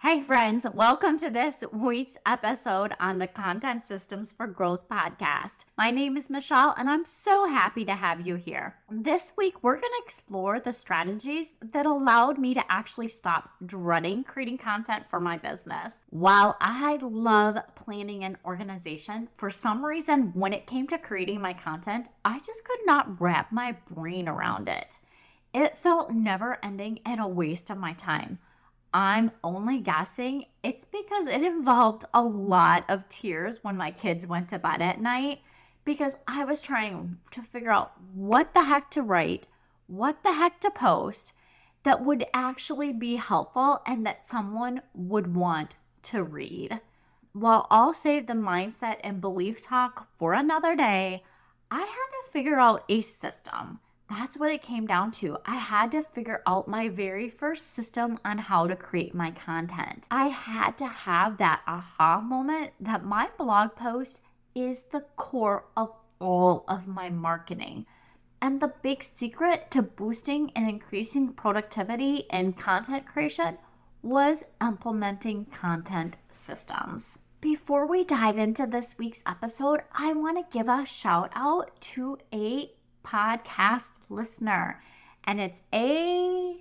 Hi, friends. Welcome to this week's episode on the Content Systems for Growth podcast. My name is Michelle, and I'm so happy to have you here. This week, we're going to explore the strategies that allowed me to actually stop dreading creating content for my business. While I love planning and organization, for some reason, when it came to creating my content, I just could not wrap my brain around it. It felt never ending and a waste of my time. I'm only guessing it's because it involved a lot of tears when my kids went to bed at night because I was trying to figure out what the heck to write, what the heck to post that would actually be helpful and that someone would want to read. While I'll save the mindset and belief talk for another day, I had to figure out a system. That's what it came down to. I had to figure out my very first system on how to create my content. I had to have that aha moment that my blog post is the core of all of my marketing. And the big secret to boosting and increasing productivity and content creation was implementing content systems. Before we dive into this week's episode, I want to give a shout out to a podcast listener, and it's a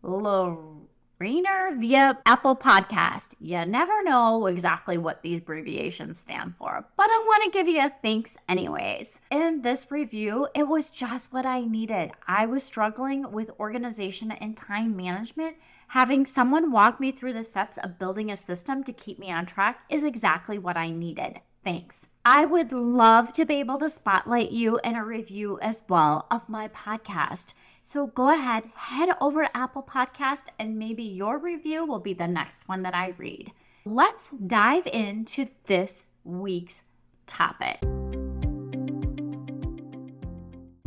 Lorena via Apple Podcast. You never know exactly what these abbreviations stand for, but I want to give you a thanks anyways. In this review, it was just what I needed. I was struggling with organization and time management. Having someone walk me through the steps of building a system to keep me on track is exactly what I needed. Thanks. I would love to be able to spotlight you in a review as well of my podcast. So go ahead, head over to Apple Podcast, and maybe your review will be the next one that I read. Let's dive into this week's topic.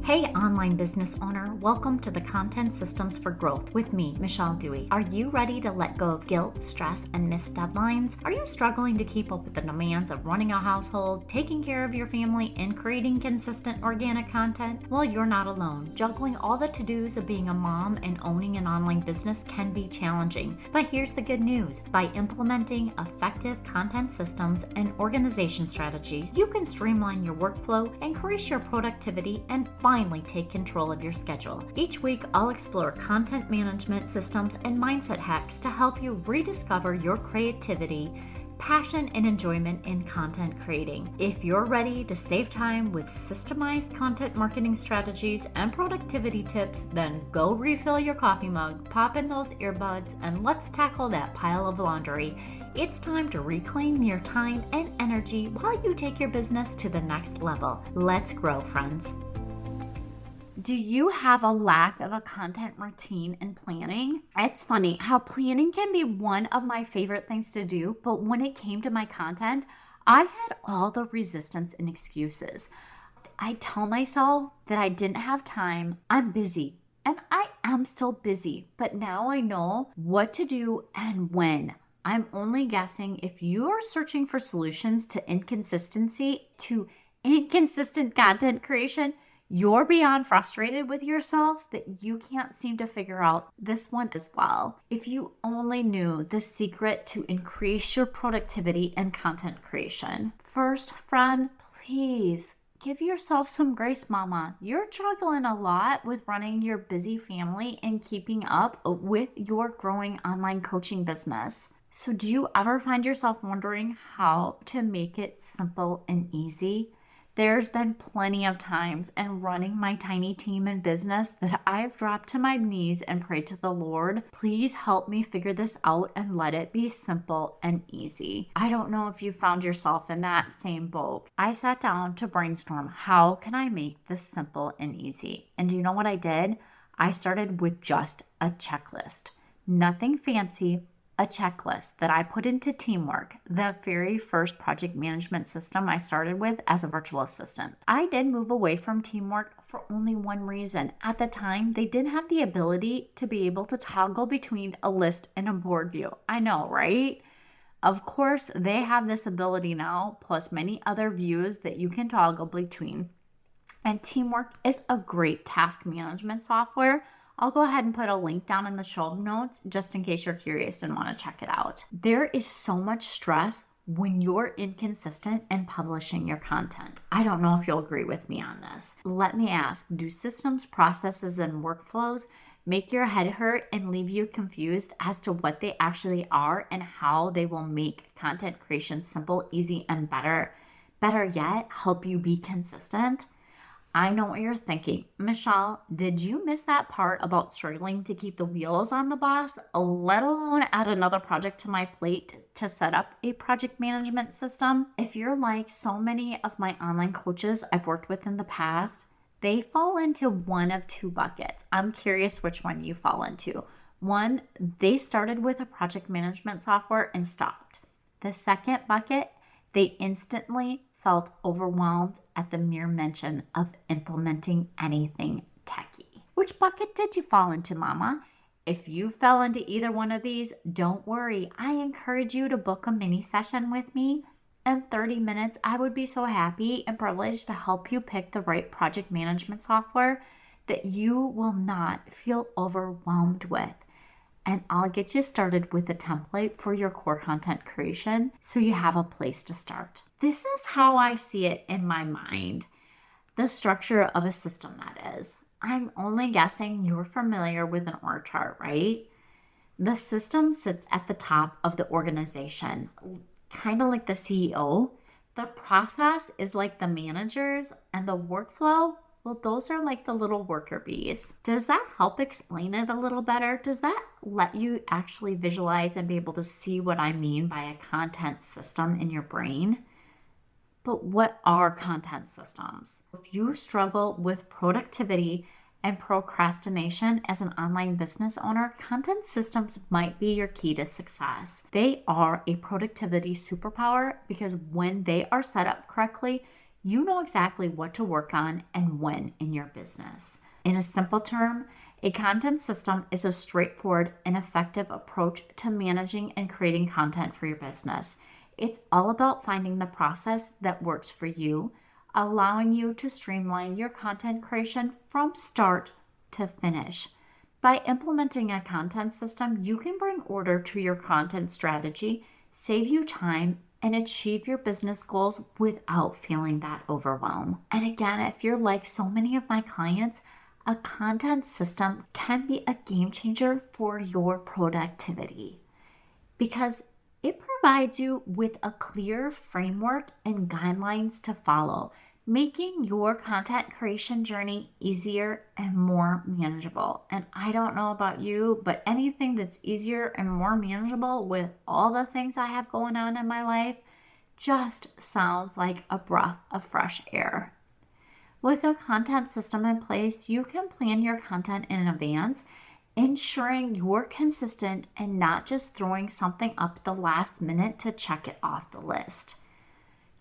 Hey, online business owner, welcome to the Content Systems for Growth with me, Michelle Dewey. Are you ready to let go of guilt, stress, and missed deadlines? Are you struggling to keep up with the demands of running a household, taking care of your family, and creating consistent organic content? Well, you're not alone. Juggling all the to-dos of being a mom and owning an online business can be challenging. But here's the good news. By implementing effective content systems and organization strategies, you can streamline your workflow, increase your productivity, and finally take control of your schedule. Each week, I'll explore content management systems and mindset hacks to help you rediscover your creativity, passion, and enjoyment in content creating. If you're ready to save time with systemized content marketing strategies and productivity tips, then go refill your coffee mug, pop in those earbuds, and let's tackle that pile of laundry. It's time to reclaim your time and energy while you take your business to the next level. Let's grow, friends. Do you have a lack of a content routine and planning? It's funny how planning can be one of my favorite things to do, but when it came to my content, I had all the resistance and excuses. I tell myself that I didn't have time, I'm busy, and I am still busy, but now I know what to do and when. I'm only guessing if you are searching for solutions to inconsistent content creation, you're beyond frustrated with yourself that you can't seem to figure out this one as well. If you only knew the secret to increase your productivity and content creation. First, friend, please give yourself some grace, mama. You're juggling a lot with running your busy family and keeping up with your growing online coaching business. So do you ever find yourself wondering how to make it simple and easy? There's been plenty of times in running my tiny team and business that I've dropped to my knees and prayed to the Lord, please help me figure this out and let it be simple and easy. I don't know if you found yourself in that same boat. I sat down to brainstorm, how can I make this simple and easy? And do you know what I did? I started with just a checklist. Nothing fancy, a checklist that I put into Teamwork, the very first project management system I started with as a virtual assistant. I did move away from Teamwork for only one reason. At the time, they didn't have the ability to be able to toggle between a list and a board view. I know, right? Of course, they have this ability now, plus many other views that you can toggle between. And Teamwork is a great task management software, I'll go ahead and put a link down in the show notes just in case you're curious and want to check it out. There is so much stress when you're inconsistent in publishing your content. I don't know if you'll agree with me on this. Let me ask, do systems, processes, and workflows make your head hurt and leave you confused as to what they actually are and how they will make content creation simple, easy, and better? Better yet, help you be consistent? I know what you're thinking. Michelle, did you miss that part about struggling to keep the wheels on the bus, let alone add another project to my plate to set up a project management system? If you're like so many of my online coaches I've worked with in the past, they fall into one of two buckets. I'm curious which one you fall into. One, they started with a project management software and stopped. The second bucket, they instantly felt overwhelmed at the mere mention of implementing anything techie. Which bucket did you fall into, Mama? If you fell into either one of these, don't worry. I encourage you to book a mini session with me. In 30 minutes, I would be so happy and privileged to help you pick the right project management software that you will not feel overwhelmed with. And I'll get you started with a template for your core content creation so you have a place to start. This is how I see it in my mind, the structure of a system that is. I'm only guessing you're familiar with an org chart, right? The system sits at the top of the organization, kind of like the CEO. The process is like the managers, and the workflow, well, those are like the little worker bees. Does that help explain it a little better? Does that let you actually visualize and be able to see what I mean by a content system in your brain? But what are content systems? If you struggle with productivity and procrastination as an online business owner, content systems might be your key to success. They are a productivity superpower because when they are set up correctly, you know exactly what to work on and when in your business. In a simple term, a content system is a straightforward and effective approach to managing and creating content for your business. It's all about finding the process that works for you, allowing you to streamline your content creation from start to finish. By implementing a content system, you can bring order to your content strategy, save you time, and achieve your business goals without feeling that overwhelm. And again, if you're like so many of my clients, a content system can be a game changer for your productivity because it provides you with a clear framework and guidelines to follow, making your content creation journey easier and more manageable. And I don't know about you, but anything that's easier and more manageable with all the things I have going on in my life just sounds like a breath of fresh air. With a content system in place, you can plan your content in advance, ensuring you're consistent and not just throwing something up at the last minute to check it off the list.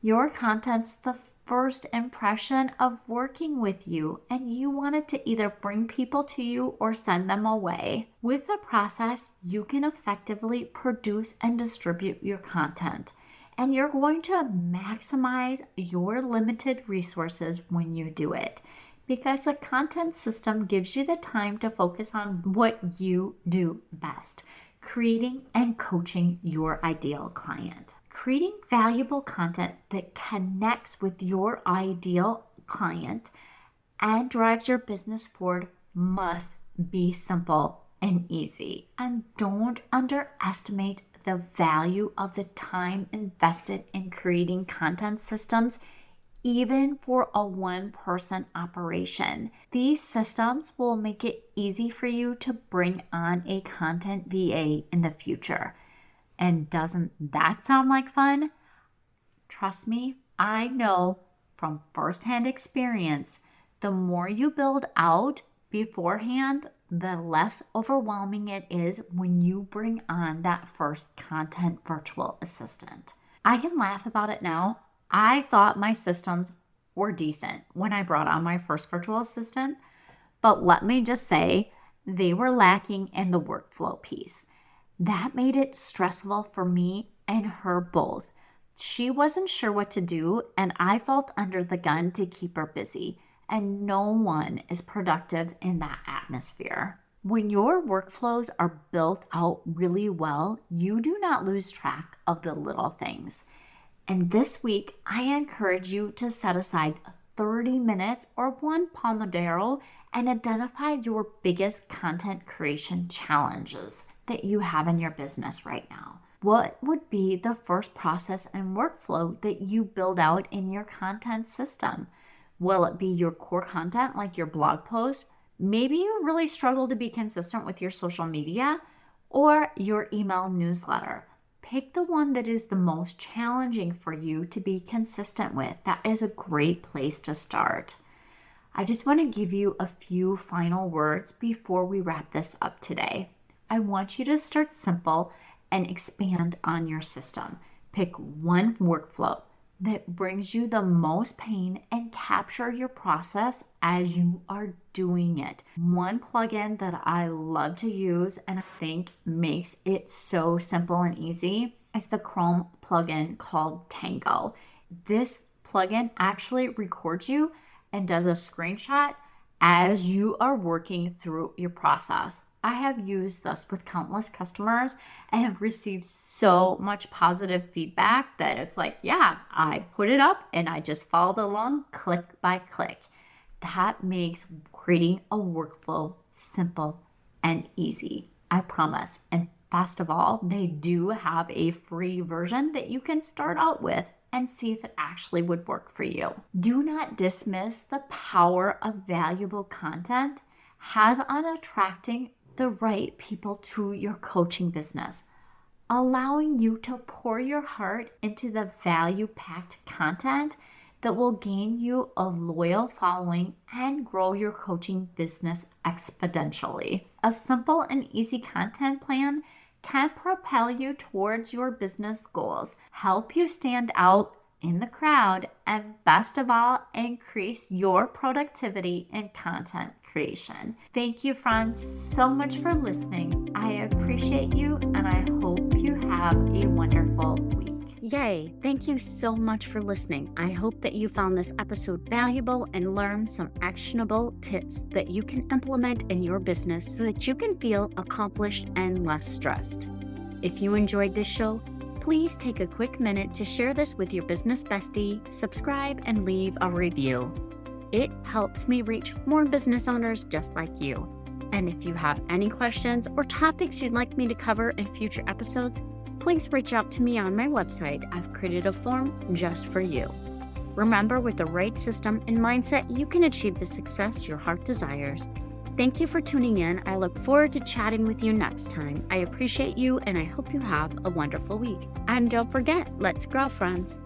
Your content's the first impression of working with you, and you want it to either bring people to you or send them away. With the process, you can effectively produce and distribute your content, and you're going to maximize your limited resources when you do it, because a content system gives you the time to focus on what you do best, creating and coaching your ideal client. Creating valuable content that connects with your ideal client and drives your business forward must be simple and easy. And don't underestimate the value of the time invested in creating content systems, even for a one-person operation. These systems will make it easy for you to bring on a content VA in the future. And doesn't that sound like fun? Trust me, I know from firsthand experience, the more you build out beforehand, the less overwhelming it is when you bring on that first content virtual assistant. I can laugh about it now. I thought my systems were decent when I brought on my first virtual assistant, but let me just say, they were lacking in the workflow piece. That made it stressful for me and her both. She wasn't sure what to do, and I felt under the gun to keep her busy, and no one is productive in that atmosphere. When your workflows are built out really well, you do not lose track of the little things. And this week, I encourage you to set aside 30 minutes or one Pomodoro and identify your biggest content creation challenges that you have in your business right now. What would be the first process and workflow that you build out in your content system? Will it be your core content like your blog post? Maybe you really struggle to be consistent with your social media or your email newsletter. Pick the one that is the most challenging for you to be consistent with. That is a great place to start. I just want to give you a few final words before we wrap this up today. I want you to start simple and expand on your system. Pick one workflow that brings you the most pain and capture your process as you are doing it. One plugin that I love to use and I think makes it so simple and easy is the Chrome plugin called Tango. This plugin actually records you and does a screenshot as you are working through your process. I have used this with countless customers and have received so much positive feedback that it's like, yeah, I put it up and I just followed along click by click. That makes creating a workflow simple and easy, I promise. And best of all, they do have a free version that you can start out with and see if it actually would work for you. Do not dismiss the power of valuable content has on attracting the right people to your coaching business, allowing you to pour your heart into the value-packed content that will gain you a loyal following and grow your coaching business exponentially. A simple and easy content plan can propel you towards your business goals, help you stand out in the crowd, and best of all, increase your productivity in content creation. Thank you, friends, so much for listening. I appreciate you, and I hope you have a wonderful week. Yay! Thank you so much for listening. I hope that you found this episode valuable and learned some actionable tips that you can implement in your business so that you can feel accomplished and less stressed. If you enjoyed this show, please take a quick minute to share this with your business bestie, subscribe, and leave a review. It helps me reach more business owners just like you. And if you have any questions or topics you'd like me to cover in future episodes, please reach out to me on my website. I've created a form just for you. Remember, with the right system and mindset, you can achieve the success your heart desires. Thank you for tuning in. I look forward to chatting with you next time. I appreciate you, and I hope you have a wonderful week. And don't forget, let's grow, friends.